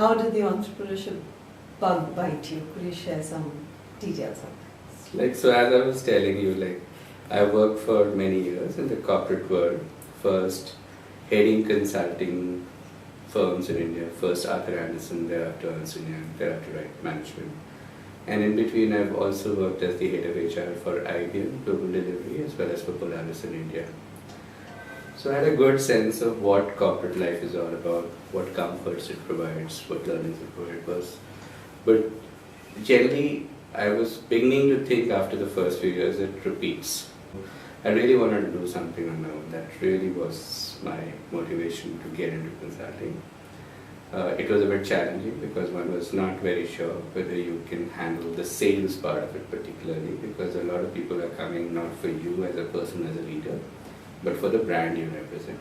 how did the entrepreneurship bug bite you? Could you share some details of that? Like, so as I was telling you, like, I worked for many years in the corporate world. First, heading consulting firms in India. First Arthur Anderson, thereafter Ernst & Young, thereafter Right Management. And in between, I've also worked as the head of HR for IBM, Global Delivery, as well as for Polaris in India. So I had a good sense of what corporate life is all about, what comforts it provides, what learnings it provides. But generally, I was beginning to think after the first few years it repeats. I really wanted to do something on my own. That really was my motivation to get into consulting. It was a bit challenging because one was not very sure whether you can handle the sales part of it particularly, because a lot of people are coming not for you as a person, as a leader, but for the brand you represent.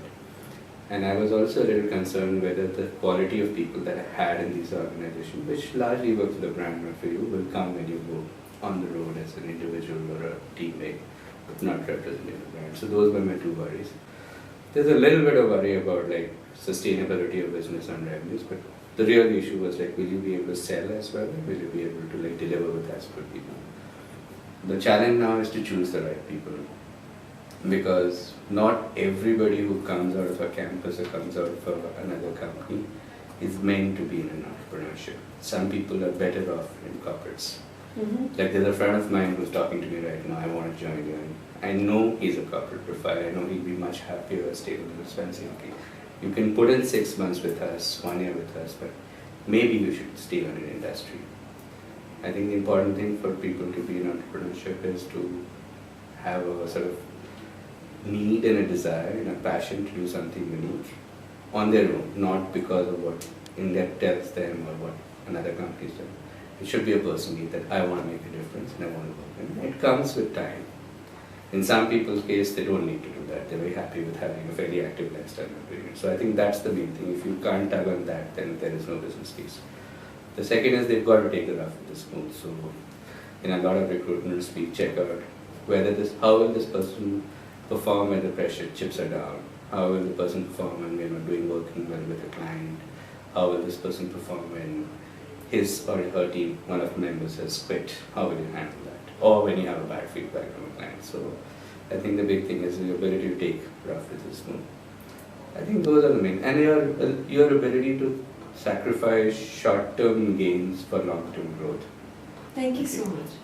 And I was also a little concerned whether the quality of people that I had in these organizations, which largely work for the brand, not for you, will come when you go on the road as an individual or a teammate, but not representing the brand. So those were my two worries. There's a little bit of worry about like sustainability of business and revenues, but the real issue was like, will you be able to sell as well? Will you be able to like deliver with as good people? The challenge now is to choose the right people, because not everybody who comes out of a campus or comes out of another company is meant to be in an entrepreneurship. Some people are better off in corporates. Like there's a friend of mine who's talking to me right now, I want to join you. And I know he's a corporate profile, I know he'll be much happier or stable in his fancy. Okay, you can put in 6 months with us, 1 year with us, but maybe you should stay on an industry. I think the important thing for people to be in entrepreneurship is to have a sort of need and a desire and a passion to do something unique on their own, not because of what in-depth tells them or what another company does. It should be a personal need that I want to make a difference and I want to work. And it comes with time. In some people's case, they don't need to do that. They're very happy with having a fairly active lifestyle and doing it. So I think that's the main thing. If you can't tug on that, then there is no business case. The second is they've got to take the rough with the smooth. So in a lot of recruitments, we check out how will this person perform when the pressure chips are down? How will the person perform when working well with a client? How will this person perform when his or her team, one of the members has quit? How will you handle that? Or when you have a bad feedback from a client. So I think the big thing is the ability to take rough with the smooth. I think those are the main. And your ability to sacrifice short-term gains for long-term growth. Thank you so much.